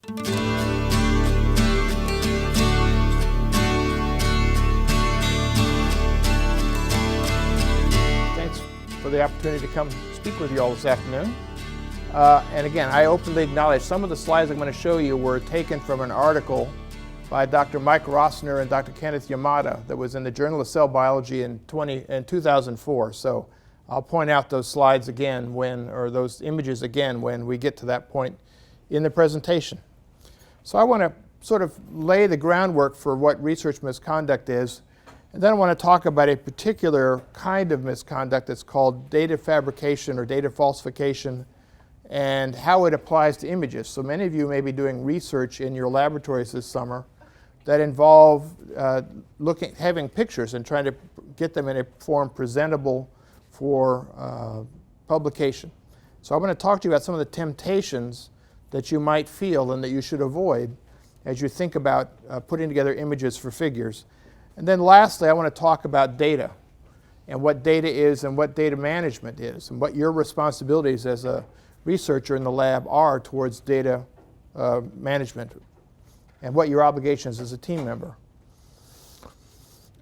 Thanks for the opportunity to come speak with you all this afternoon. And again, I openly acknowledge some of the slides I'm going to show you were taken from an article by Dr. Mike Rossner and Dr. Kenneth Yamada that was in the Journal of Cell Biology in 2004. So I'll point out those slides again or those images again when we get to that point in the presentation. So I want to sort of lay the groundwork for what research misconduct is, and then I want to talk about a particular kind of misconduct that's called data fabrication or data falsification, and how it applies to images. So many of you may be doing research in your laboratories this summer that involve having pictures and trying to get them in a form presentable for publication. So I'm going to talk to you about some of the temptations that you might feel and that you should avoid as you think about putting together images for figures. And then lastly, I want to talk about data and what data is and what data management is and what your responsibilities as a researcher in the lab are towards data management and what your obligations as a team member.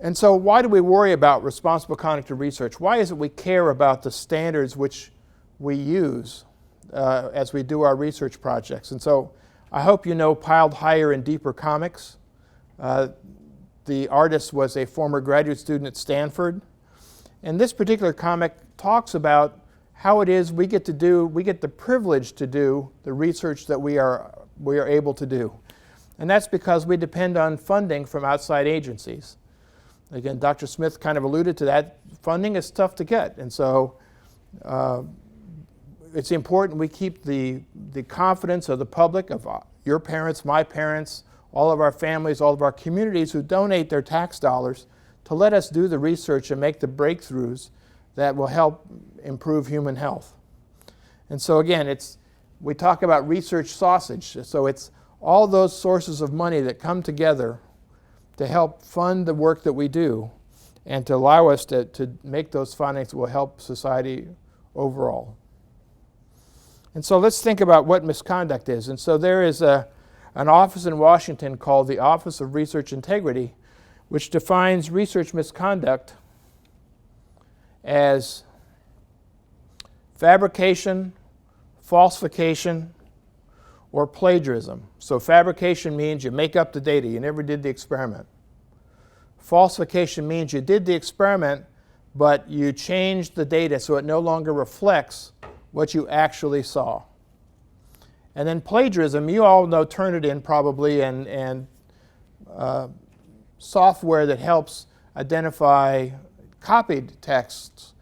And so why do we worry about responsible conduct of research? Why is it we care about the standards which we use as we do our research projects? And so I hope you know Piled Higher and Deeper Comics. The artist was a former graduate student at Stanford. And this particular comic talks about how it is we get the privilege to do the research that we are able to do. And that's because we depend on funding from outside agencies. Again, Dr. Smith kind of alluded to that. Funding is tough to get, and so it's important we keep the confidence of the public, of your parents, my parents, all of our families, all of our communities who donate their tax dollars to let us do the research and make the breakthroughs that will help improve human health. And so again, we talk about research sausage. So it's all those sources of money that come together to help fund the work that we do and to allow us to make those findings that will help society overall. And so let's think about what misconduct is. And so there is an office in Washington called the Office of Research Integrity, which defines research misconduct as fabrication, falsification, or plagiarism. So fabrication means you make up the data, you never did the experiment. Falsification means you did the experiment, but you changed the data so it no longer reflects what you actually saw. And then plagiarism, you all know Turnitin probably, and software that helps identify copied texts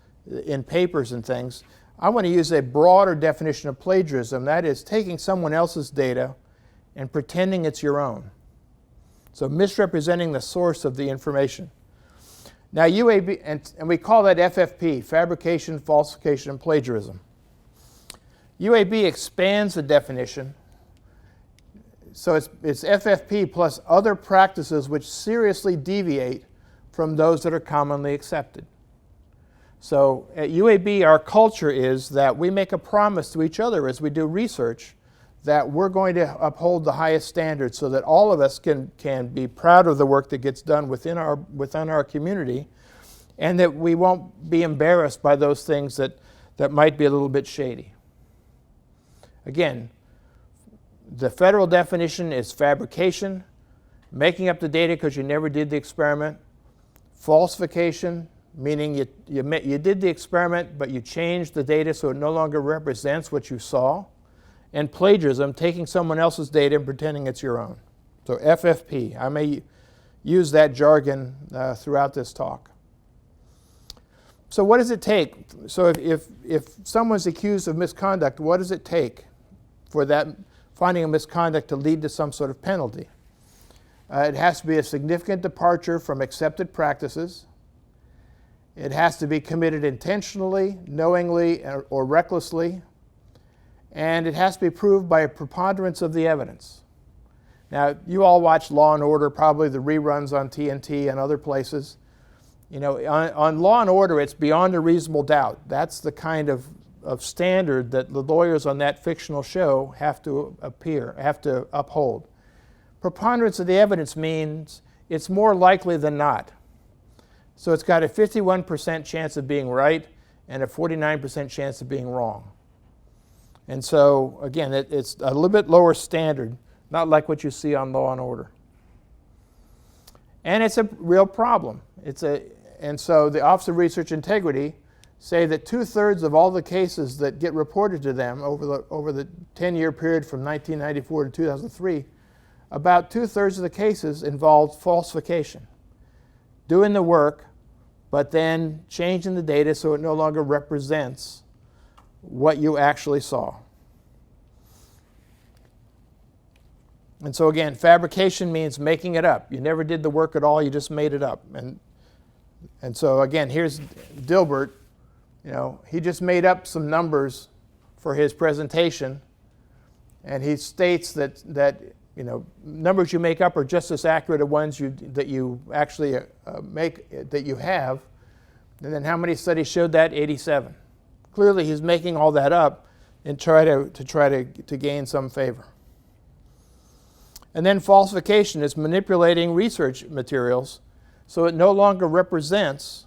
in papers and things. I want to use a broader definition of plagiarism. That is taking someone else's data and pretending it's your own. So misrepresenting the source of the information. Now UAB, and we call that FFP, fabrication, falsification, and plagiarism. UAB expands the definition. So it's FFP plus other practices which seriously deviate from those that are commonly accepted. So at UAB, our culture is that we make a promise to each other as we do research that we're going to uphold the highest standards so that all of us can be proud of the work that gets done within our community, and that we won't be embarrassed by those things that might be a little bit shady. Again, the federal definition is fabrication, making up the data because you never did the experiment, falsification, meaning you did the experiment, but you changed the data so it no longer represents what you saw. And plagiarism, taking someone else's data and pretending it's your own. So FFP, I may use that jargon throughout this talk. So what does it take? So if someone's accused of misconduct, what does it take for that finding of misconduct to lead to some sort of penalty? It has to be a significant departure from accepted practices. It has to be committed intentionally, knowingly, or recklessly. And it has to be proved by a preponderance of the evidence. Now, you all watch Law & Order, probably the reruns on TNT and other places. You know, on Law & Order, it's beyond a reasonable doubt. That's the kind of of standard that the lawyers on that fictional show have to uphold. Preponderance of the evidence means it's more likely than not. So it's got a 51% chance of being right and a 49% chance of being wrong. And so, again, it's a little bit lower standard, not like what you see on Law and Order. And it's a real problem. And so the Office of Research Integrity say that 2/3 of all the cases that get reported to them over the 10-year period from 1994 to 2003, about 2/3 of the cases involved falsification. Doing the work, but then changing the data so it no longer represents what you actually saw. And so again, fabrication means making it up. You never did the work at all, you just made it up. And so again, here's Dilbert. He just made up some numbers for his presentation, and he states that numbers you make up are just as accurate as ones that you actually that you have. And then how many studies showed that? 87. Clearly, he's making all that up and try to gain some favor. And then falsification is manipulating research materials so it no longer represents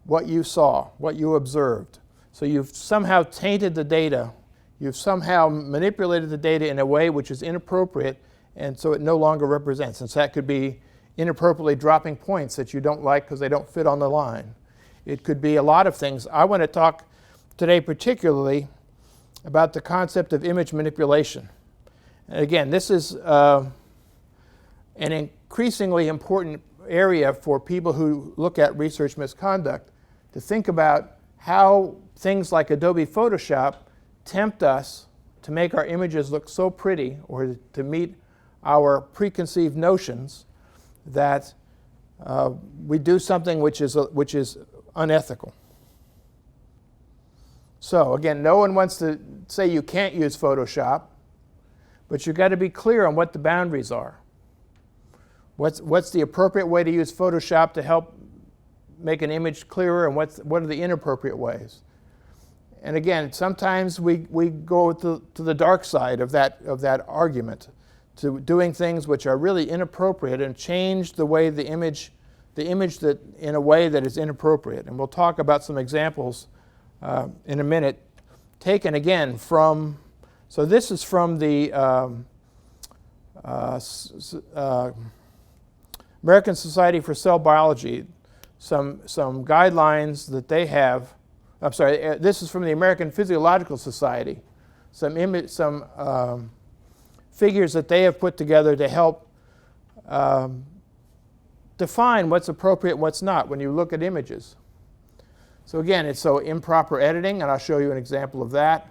what you saw, what you observed. So you've somehow tainted the data. You've somehow manipulated the data in a way which is inappropriate, and so it no longer represents. And so that could be inappropriately dropping points that you don't like because they don't fit on the line. It could be a lot of things. I want to talk today particularly about the concept of image manipulation. And again, this is an increasingly important area for people who look at research misconduct, to think about how things like Adobe Photoshop tempt us to make our images look so pretty, or to meet our preconceived notions, that we do something which is unethical. So again, no one wants to say you can't use Photoshop, but you've got to be clear on what the boundaries are. What's the appropriate way to use Photoshop to help make an image clearer, and what are the inappropriate ways? And again, sometimes we go to the dark side of that argument, to doing things which are really inappropriate and change the way the image that in a way that is inappropriate. And we'll talk about some examples in a minute, taken again from. So this is from the American Society for Cell Biology. Some guidelines that they have. I'm sorry, this is from the American Physiological Society. Some figures that they have put together to help define what's appropriate and what's not when you look at images. So again, it's improper editing, and I'll show you an example of that.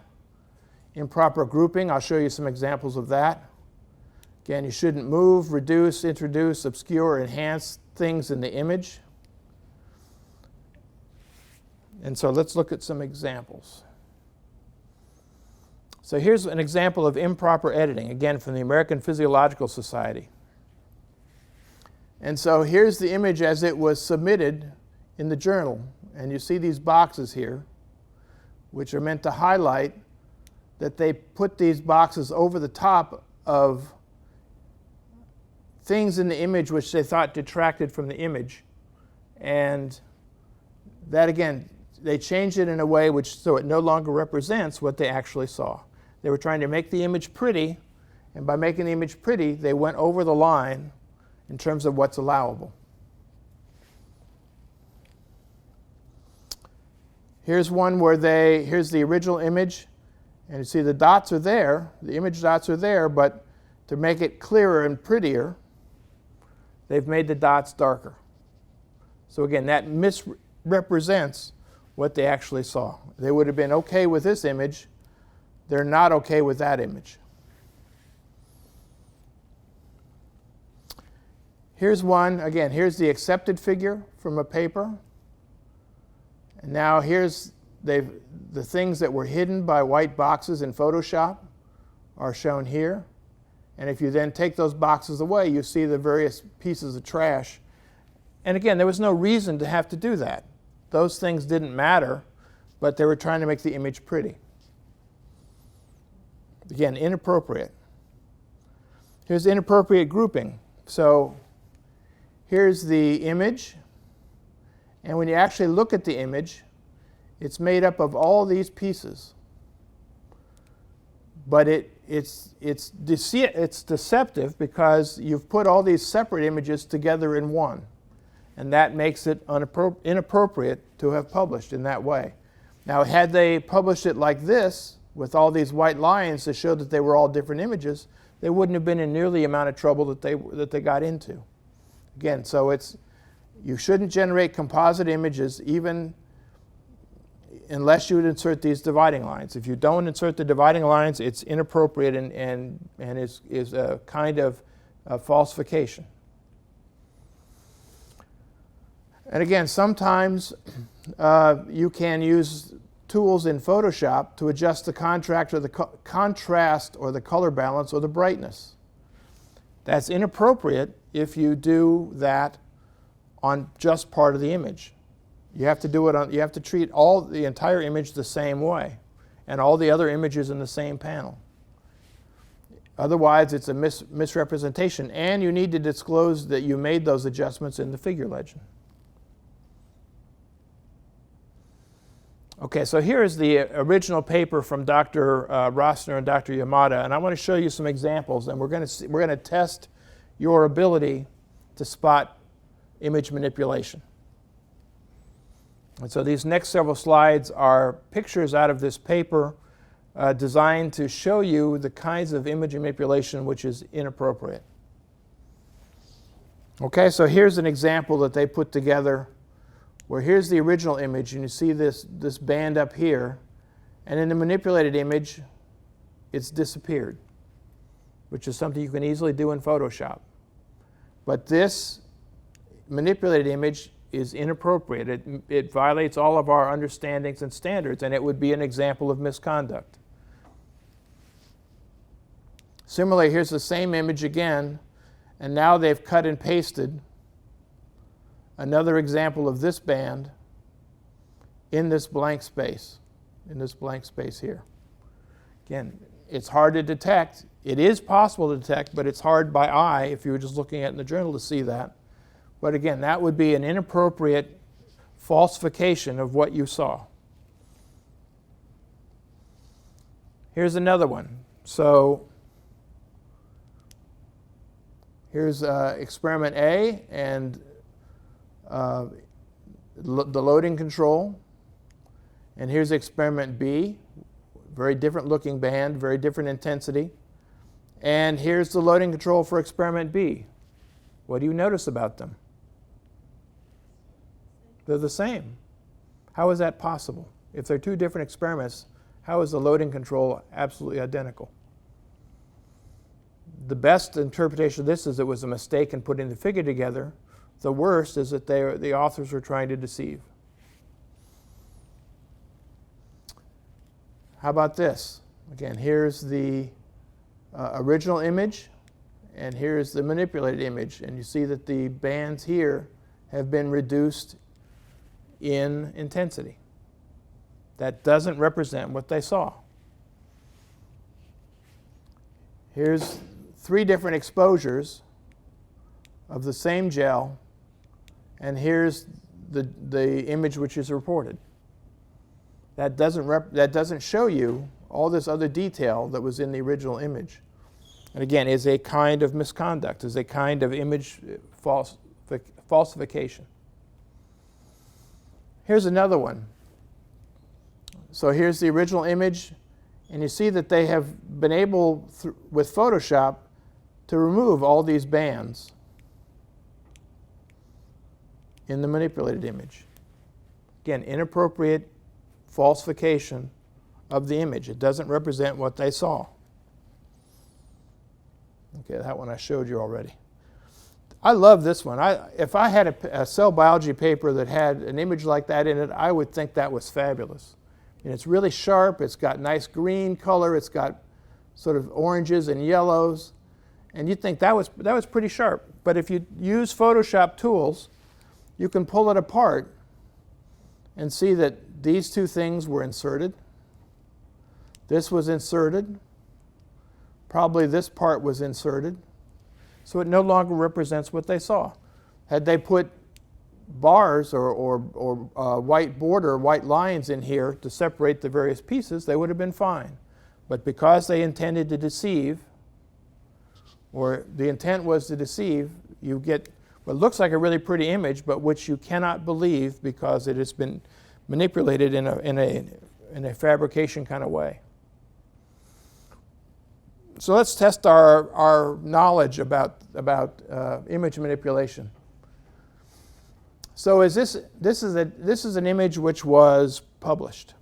Improper grouping, I'll show you some examples of that. Again, you shouldn't move, reduce, introduce, obscure, enhance things in the image. And so let's look at some examples. So here's an example of improper editing, again from the American Physiological Society. And so here's the image as it was submitted in the journal. And you see these boxes here, which are meant to highlight that they put these boxes over the top of things in the image which they thought detracted from the image. And that, again, they changed it in a way so it no longer represents what they actually saw. They were trying to make the image pretty, and by making the image pretty, they went over the line in terms of what's allowable. Here's one where here's the original image, and you see the dots are there, the image dots are there, but to make it clearer and prettier, they've made the dots darker. So again, that misrepresents what they actually saw. They would have been okay with this image. They're not okay with that image. Here's one, again, here's the accepted figure from a paper. And now here's the things that were hidden by white boxes in Photoshop are shown here. And if you then take those boxes away, you see the various pieces of trash. And again, there was no reason to have to do that. Those things didn't matter but they were trying to make the image pretty. Again, inappropriate. Here's inappropriate grouping. So here's the image, and when you actually look at the image, it's made up of all these pieces. But it's deceptive because you've put all these separate images together in one. And that makes it inappropriate to have published in that way. Now, had they published it like this, with all these white lines to show that they were all different images, they wouldn't have been in nearly the amount of trouble that they got into. Again, so you shouldn't generate composite images even unless you would insert these dividing lines. If you don't insert the dividing lines, it's inappropriate and is a kind of falsification. And again, sometimes you can use tools in Photoshop to adjust the contrast or the color balance or the brightness. That's inappropriate if you do that on just part of the image. You have to do it you have to treat the entire image the same way and all the other images in the same panel. Otherwise, it's a misrepresentation, and you need to disclose that you made those adjustments in the figure legend. Okay, so here is the original paper from Dr. Rossner and Dr. Yamada, and I want to show you some examples, and we're going to test your ability to spot image manipulation. And so these next several slides are pictures out of this paper designed to show you the kinds of image manipulation which is inappropriate. Okay, so here's an example that they put together where here's the original image, and you see this band up here, and in the manipulated image, it's disappeared, which is something you can easily do in Photoshop. But this manipulated image is inappropriate. It violates all of our understandings and standards, and it would be an example of misconduct. Similarly, here's the same image again, and now they've cut and pasted another example of this band in this blank space, here. Again, it's hard to detect. It is possible to detect, but it's hard by eye if you were just looking at it in the journal to see that. But again, that would be an inappropriate falsification of what you saw. Here's another one. So here's experiment A and the loading control. And here's experiment B, very different looking band, very different intensity. And here's the loading control for experiment B. What do you notice about them? They're the same. How is that possible? If they're two different experiments, how is the loading control absolutely identical? The best interpretation of this is it was a mistake in putting the figure together. The worst is that the authors were trying to deceive. How about this? Again, here's the original image, and here's the manipulated image. And you see that the bands here have been reduced in intensity. That doesn't represent what they saw. Here's 3 different exposures of the same gel, and here's the image which is reported. That doesn't show you all this other detail that was in the original image. And again, is a kind of misconduct, is a kind of image falsification. Here's another one. So here's the original image, and you see that they have been able, with Photoshop, to remove all these bands in the manipulated image. Again, inappropriate falsification of the image. It doesn't represent what they saw. Okay, that one I showed you already. I love this one. If I had a cell biology paper that had an image like that in it, I would think that was fabulous. And it's really sharp. It's got nice green color. It's got sort of oranges and yellows. And you'd think that was pretty sharp. But if you use Photoshop tools, you can pull it apart and see that these two things were inserted. This was inserted. Probably this part was inserted. So it no longer represents what they saw. Had they put bars or white border, white lines in here to separate the various pieces, they would have been fine. But because they intended to deceive, or the intent was to deceive, you get what looks like a really pretty image, but which you cannot believe because it has been manipulated in a fabrication kind of way. So let's test our knowledge about image manipulation. So this is an image which was published,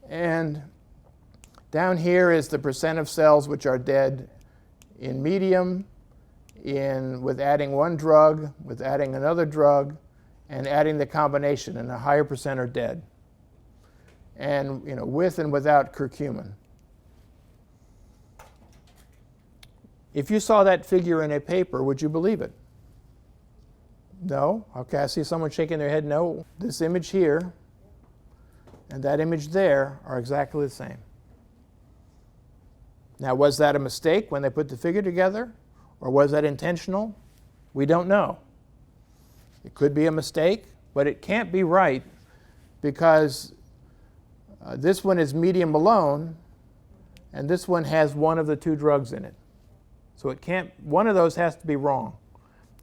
and down here is the percent of cells which are dead in medium, with adding one drug, with adding another drug, and adding the combination, and a higher percent are dead, and with and without curcumin. If you saw that figure in a paper, would you believe it? No? Okay, I see someone shaking their head no. This image here and that image there are exactly the same. Now, was that a mistake when they put the figure together, or was that intentional? We don't know. It could be a mistake, but it can't be right because this one is medium alone, and this one has one of the two drugs in it. So one of those has to be wrong.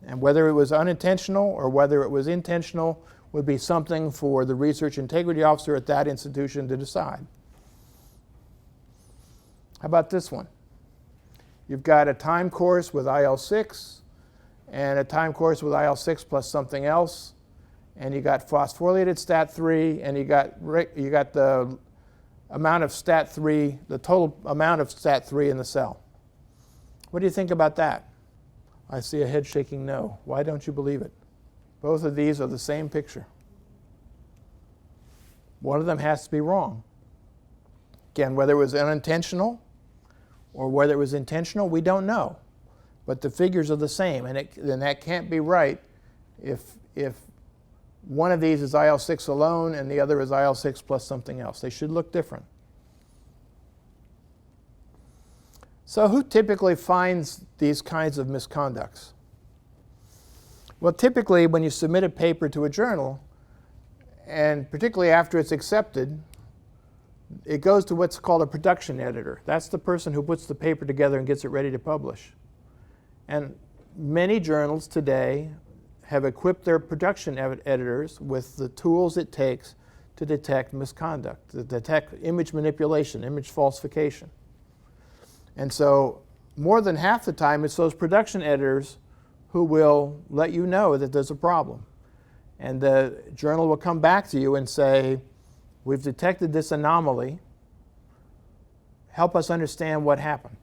And whether it was unintentional or whether it was intentional would be something for the research integrity officer at that institution to decide. How about this one? You've got a time course with IL-6 and a time course with IL-6 plus something else, and you got phosphorylated STAT3, and you got the amount of STAT3, the total amount of STAT3 in the cell. What do you think about that? I see a head shaking no. Why don't you believe it? Both of these are the same picture. One of them has to be wrong. Again, whether it was unintentional or whether it was intentional, we don't know. But the figures are the same, and then that can't be right if one of these is IL-6 alone and the other is IL-6 plus something else. They should look different. So who typically finds these kinds of misconducts? Well, typically when you submit a paper to a journal, and particularly after it's accepted, it goes to what's called a production editor. That's the person who puts the paper together and gets it ready to publish. And many journals today have equipped their production editors with the tools it takes to detect misconduct, to detect image manipulation, image falsification. And so more than half the time, it's those production editors who will let you know that there's a problem. And the journal will come back to you and say, we've detected this anomaly. Help us understand what happened.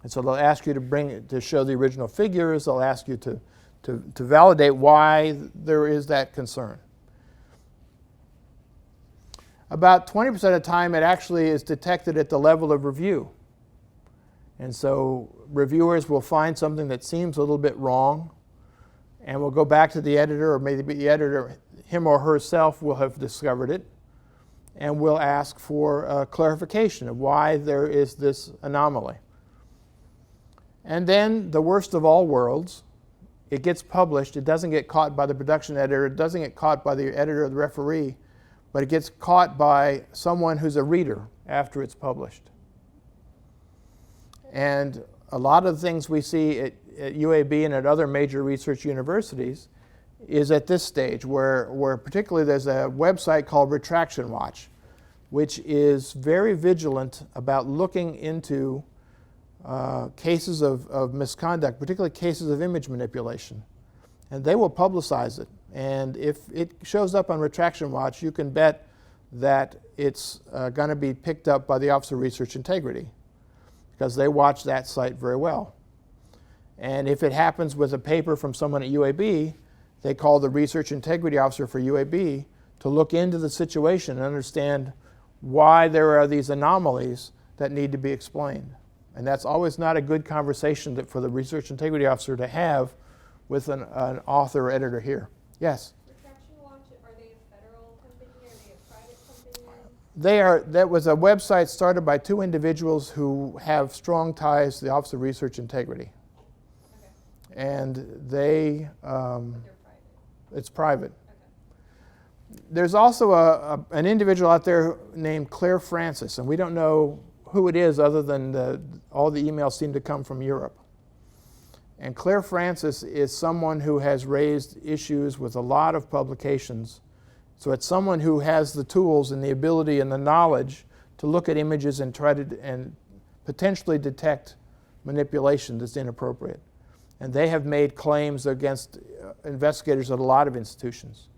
And so they'll ask you to show the original figures. They'll ask you to validate why there is that concern. About 20% of the time, it actually is detected at the level of review. And so reviewers will find something that seems a little bit wrong, and will go back to the editor, or maybe the editor, him or herself, will have discovered it, and will ask for clarification of why there is this anomaly. And then, the worst of all worlds, it gets published. It doesn't get caught by the production editor. It doesn't get caught by the editor or the referee, but it gets caught by someone who's a reader after it's published. And a lot of the things we see at UAB and at other major research universities is at this stage, where particularly there's a website called Retraction Watch, which is very vigilant about looking into cases of misconduct, particularly cases of image manipulation. And they will publicize it. And if it shows up on Retraction Watch, you can bet that it's going to be picked up by the Office of Research Integrity, because they watch that site very well. And if it happens with a paper from someone at UAB, they call the Research Integrity Officer for UAB to look into the situation and understand why there are these anomalies that need to be explained. And that's always not a good conversation for the Research Integrity Officer to have with an author or editor here. Yes? Retraction Watch, are they a federal That was a website started by two individuals who have strong ties to the Office of Research Integrity. Okay. And they, But they're private. it's private. Okay. There's also an individual out there named Claire Francis, and we don't know who it is other than all the emails seem to come from Europe. And Claire Francis is someone who has raised issues with a lot of publications. So it's someone who has the tools and the ability and the knowledge to look at images and try to and potentially detect manipulation that's inappropriate. And they have made claims against investigators at a lot of institutions.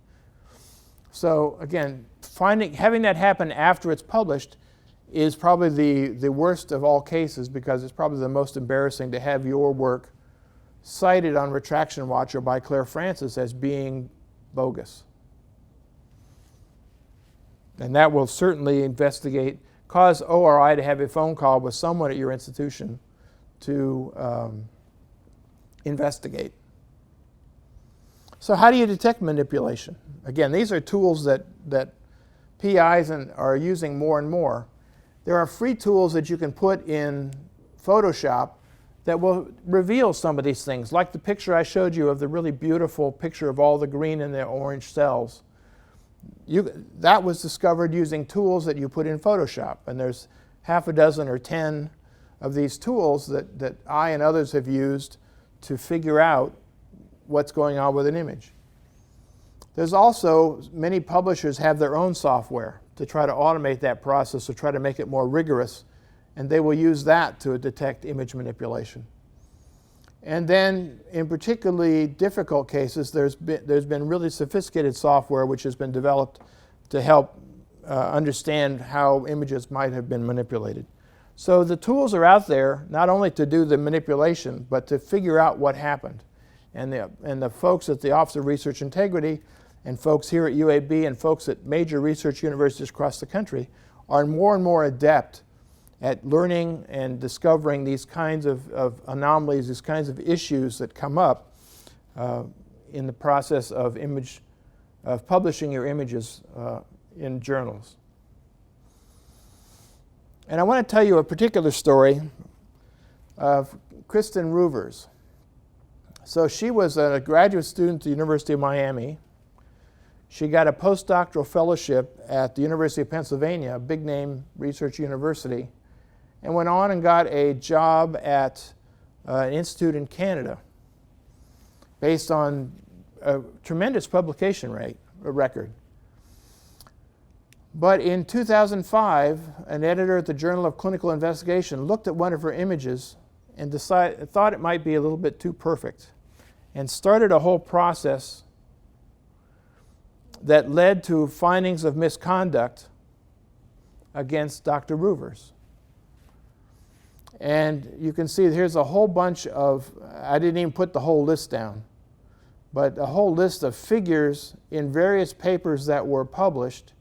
So again, having that happen after it's published is probably the worst of all cases, because it's probably the most embarrassing to have your work cited on Retraction Watch or by Claire Francis as being bogus. And that will certainly cause ORI to have a phone call with someone at your institution to investigate. So how do you detect manipulation? Again, these are tools that PIs are using more and more. There are free tools that you can put in Photoshop that will reveal some of these things, like the picture I showed you of the really beautiful picture of all the green and the orange cells. That was discovered using tools that you put in Photoshop, and there's half a dozen or 10 of these tools that I and others have used to figure out what's going on with an image. There's also, many publishers have their own software to try to automate that process or try to make it more rigorous, and they will use that to detect image manipulation. And then, in particularly difficult cases, there's been really sophisticated software which has been developed to help understand how images might have been manipulated. So the tools are out there not only to do the manipulation, but to figure out what happened. And the folks at the Office of Research Integrity and folks here at UAB and folks at major research universities across the country are more and more adept at learning and discovering these kinds of anomalies, these kinds of issues that come up in the process of publishing your images in journals. And I want to tell you a particular story of Kristen Roovers. So she was a graduate student at the University of Miami. She got a postdoctoral fellowship at the University of Pennsylvania, a big name research university, and went on and got a job at an institute in Canada based on a tremendous publication record. But in 2005, an editor at the Journal of Clinical Investigation looked at one of her images and thought it might be a little bit too perfect, and started a whole process that led to findings of misconduct against Dr. Roovers. And you can see here's a whole bunch of, I didn't even put the whole list down, but a whole list of figures in various papers that were published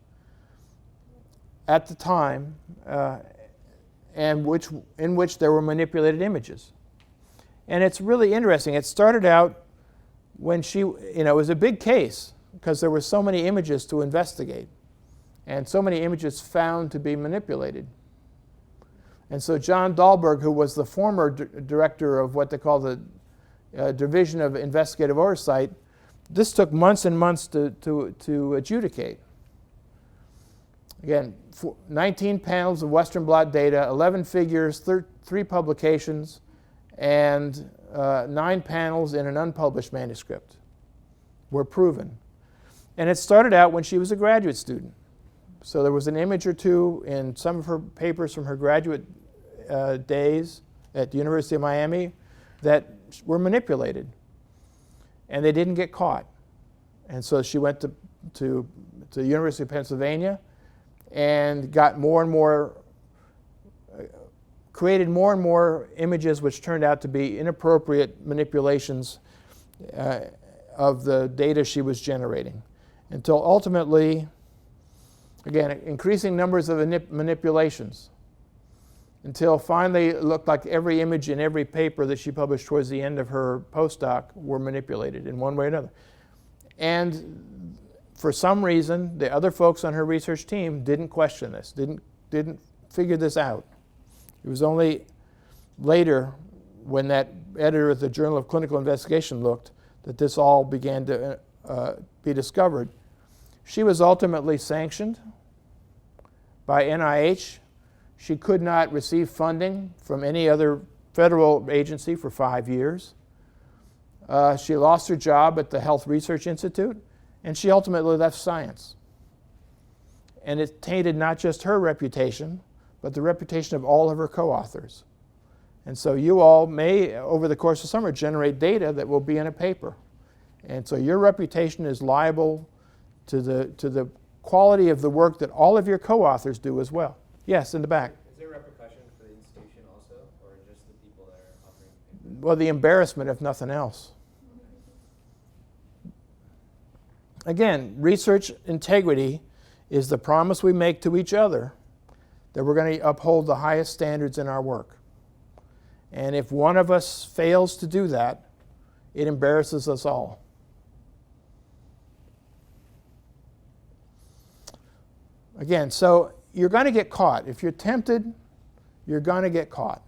at the time and in which there were manipulated images. And it's really interesting. It started out when it was a big case because there were so many images to investigate and so many images found to be manipulated. And so John Dahlberg, who was the former director of what they call the Division of Investigative Oversight, this took months and months to adjudicate. Again, 19 panels of Western blot data, 11 figures, 3 publications, and 9 panels in an unpublished manuscript were proven. And it started out when she was a graduate student. So there was an image or two in some of her papers from her graduate days at the University of Miami that were manipulated, and they didn't get caught. And so she went to the University of Pennsylvania and got more and more, created more and more images which turned out to be inappropriate manipulations of the data she was generating, until ultimately, again, increasing numbers of manipulations, until finally it looked like every image in every paper that she published towards the end of her postdoc were manipulated in one way or another. And for some reason, the other folks on her research team didn't question this, didn't figure this out. It was only later, when that editor of the Journal of Clinical Investigation looked, that this all began to be discovered. She was ultimately sanctioned by NIH. She could not receive funding from any other federal agency for 5 years. She lost her job at the Health Research Institute, and she ultimately left science. And it tainted not just her reputation, but the reputation of all of her co-authors. And so you all may, over the course of summer, generate data that will be in a paper. And so your reputation is liable to the quality of the work that all of your co-authors do as well. Yes, in the back. Is there repercussion for the institution also, or just the people that are offering papers? Well, the embarrassment, if nothing else. Again, research integrity is the promise we make to each other that we're going to uphold the highest standards in our work. And if one of us fails to do that, it embarrasses us all. Again, so you're going to get caught. If you're tempted, you're going to get caught.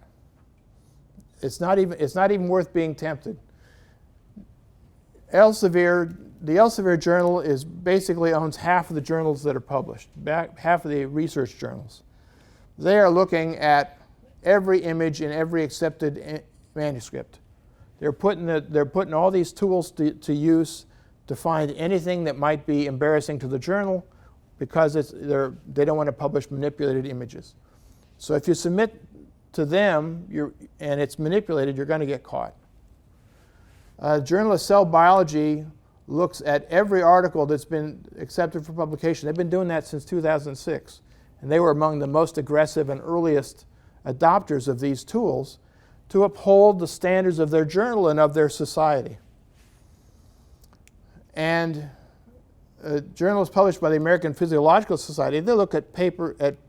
It's not even worth being tempted. The Elsevier journal basically owns half of the journals that are published, half of the research journals. They are looking at every image in every accepted manuscript. They're putting all these tools to use to find anything that might be embarrassing to the journal, because they don't want to publish manipulated images. So if you submit to them and it's manipulated, you're going to get caught. Journal of Cell Biology looks at every article that's been accepted for publication. They've been doing that since 2006. And they were among the most aggressive and earliest adopters of these tools to uphold the standards of their journal and of their society. And journals published by the American Physiological Society, they look at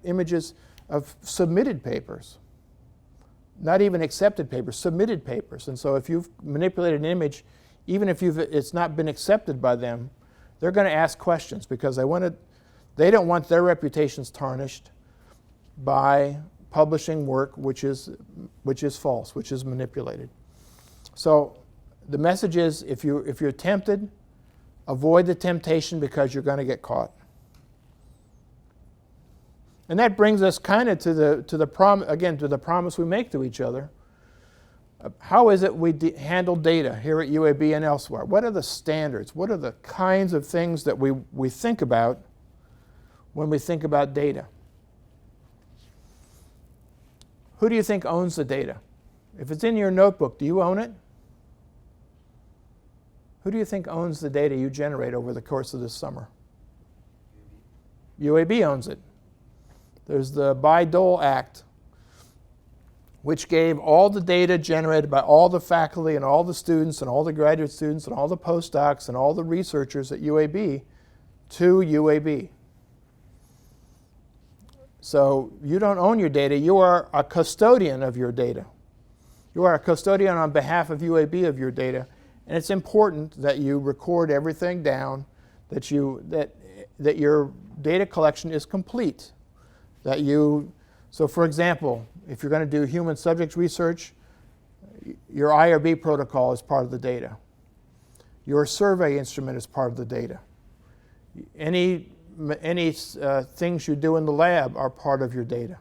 images of submitted papers. Not even accepted papers, submitted papers. And so if you've manipulated an image, even if it's not been accepted by them, they're going to ask questions, because they don't want their reputations tarnished by publishing work which is false, which is manipulated. So the message is, if you're tempted, avoid the temptation, because you're going to get caught. And that brings us kind of to the promise we make to each other. How is it we handle data here at UAB and elsewhere? What are the standards? What are the kinds of things that we think about when we think about data? Who do you think owns the data? If it's in your notebook, do you own it? Who do you think owns the data you generate over the course of this summer? UAB owns it. There's the Bayh-Dole Act, which gave all the data generated by all the faculty and all the students and all the graduate students and all the postdocs and all the researchers at UAB to UAB. So you don't own your data, you are a custodian of your data. You are a custodian on behalf of UAB of your data, and it's important that you record everything down, that your data collection is complete. So for example, if you're going to do human subject research, your IRB protocol is part of the data. Your survey instrument is part of the data. Any things you do in the lab are part of your data.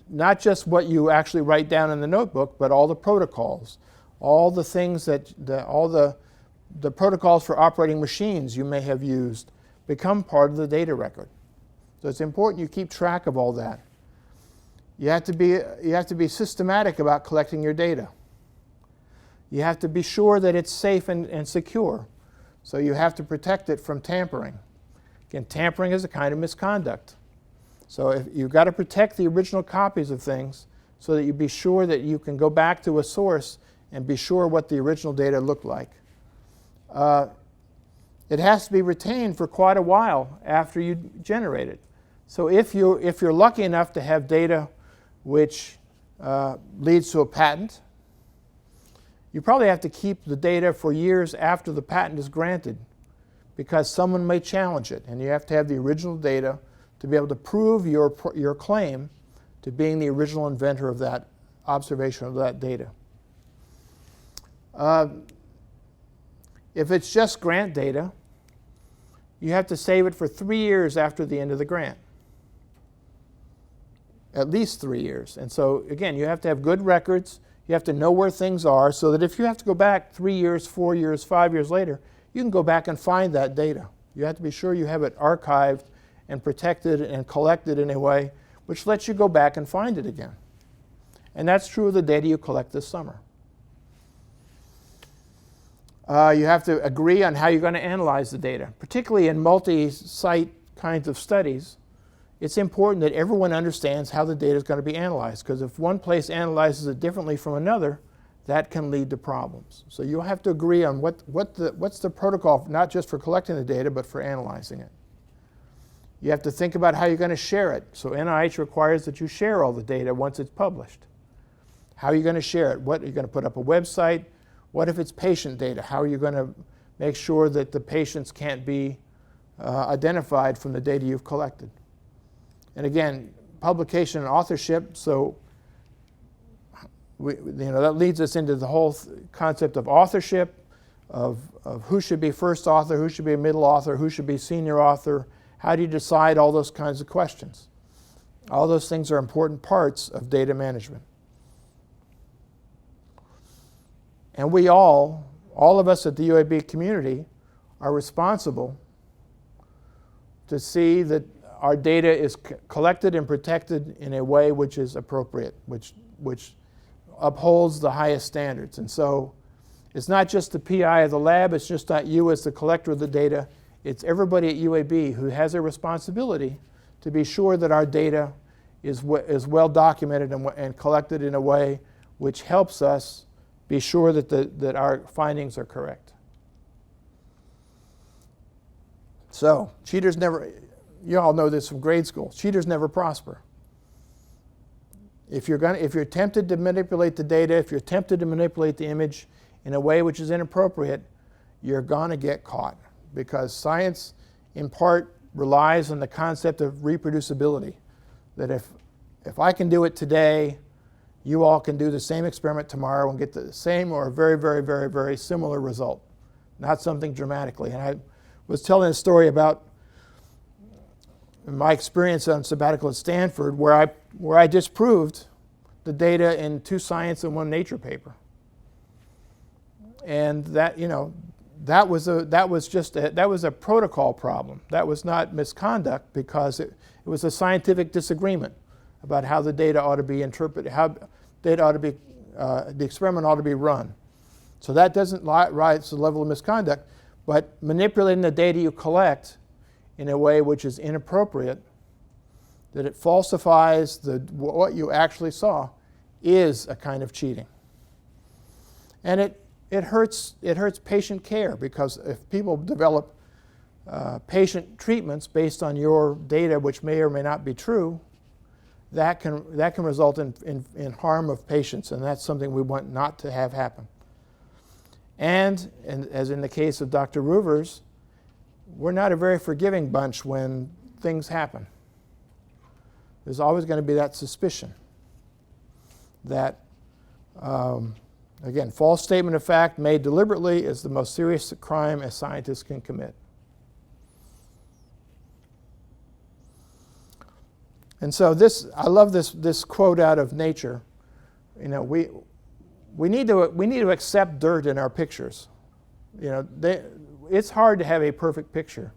Not just what you actually write down in the notebook, but all the protocols, all the things all the protocols for operating machines you may have used become part of the data record. So it's important you keep track of all that. You have to be systematic about collecting your data. You have to be sure that it's safe and secure. So you have to protect it from tampering. Again, tampering is a kind of misconduct. So you've got to protect the original copies of things so that you be sure that you can go back to a source and be sure what the original data looked like. It has to be retained for quite a while after you generate it. So if you're lucky enough to have data which leads to a patent, you probably have to keep the data for years after the patent is granted, because someone may challenge it, and you have to have the original data to be able to prove your claim to being the original inventor of that observation of that data. If it's just grant data, you have to save it for 3 years after the end of the grant. At least 3 years. And so, again, you have to have good records. You have to know where things are so that if you have to go back 3 years, 4 years, 5 years later, you can go back and find that data. You have to be sure you have it archived and protected and collected in a way which lets you go back and find it again. And that's true of the data you collect this summer. You have to agree on how you're going to analyze the data. Particularly in multi-site kinds of studies, it's important that everyone understands how the data is going to be analyzed, because if one place analyzes it differently from another, that can lead to problems. So you'll have to agree on what's the protocol, not just for collecting the data, but for analyzing it. You have to think about how you're going to share it. So NIH requires that you share all the data once it's published. How are you going to share it? What, are you going to put up a website? What if it's patient data? How are you going to make sure that the patients can't be identified from the data you've collected? And again, publication and authorship, so that leads us into the whole concept of authorship, of who should be first author, who should be a middle author, who should be senior author. How do you decide all those kinds of questions? All those things are important parts of data management. And we all of us at the UAB community are responsible to see that our data is collected and protected in a way which is appropriate, which upholds the highest standards. And so it's not just the PI of the lab, it's just not you as the collector of the data, it's everybody at UAB who has a responsibility to be sure that our data is well documented and collected in a way which helps us be sure that our findings are correct. So, cheaters never, you all know this from grade school, cheaters never prosper. If you're tempted to manipulate the data, if you're tempted to manipulate the image in a way which is inappropriate, you're going to get caught, because science in part relies on the concept of reproducibility, that if I can do it today, you all can do the same experiment tomorrow and get the same or a very, very, very, very similar result, not something dramatically. And I was telling a story about my experience on sabbatical at Stanford, where I disproved the data in 2 Science and 1 Nature paper. And that was a protocol problem. That was not misconduct, because it was a scientific disagreement about how the data ought to be interpreted, how data ought to be, the experiment ought to be run. So that doesn't rise to the level of misconduct, but manipulating the data you collect in a way which is inappropriate, that it falsifies what you actually saw, is a kind of cheating. And it hurts patient care, because if people develop patient treatments based on your data which may or may not be true, that can result in harm of patients, and that's something we want not to have happen. And as in the case of Dr. Roovers, we're not a very forgiving bunch when things happen. There's always going to be that suspicion that, again, false statement of fact made deliberately is the most serious crime a scientist can commit. And so I love this quote out of Nature. We need to accept dirt in our pictures. It's hard to have a perfect picture,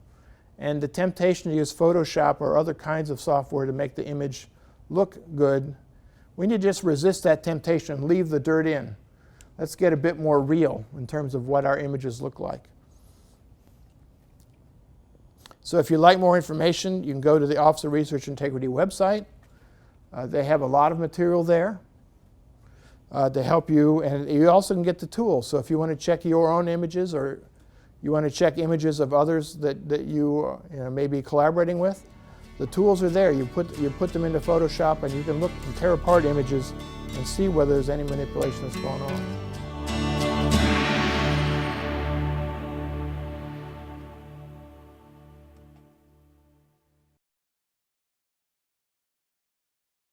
and the temptation to use Photoshop or other kinds of software to make the image look good, we need to just resist that temptation and leave the dirt in. Let's get a bit more real in terms of what our images look like. So if you'd like more information, you can go to the Office of Research Integrity website. They have a lot of material there to help you, and you also can get the tools. So if you want to check your own images, or you want to check images of others that you may be collaborating with, the tools are there. You put them into Photoshop, and you can look and tear apart images and see whether there's any manipulation that's going on.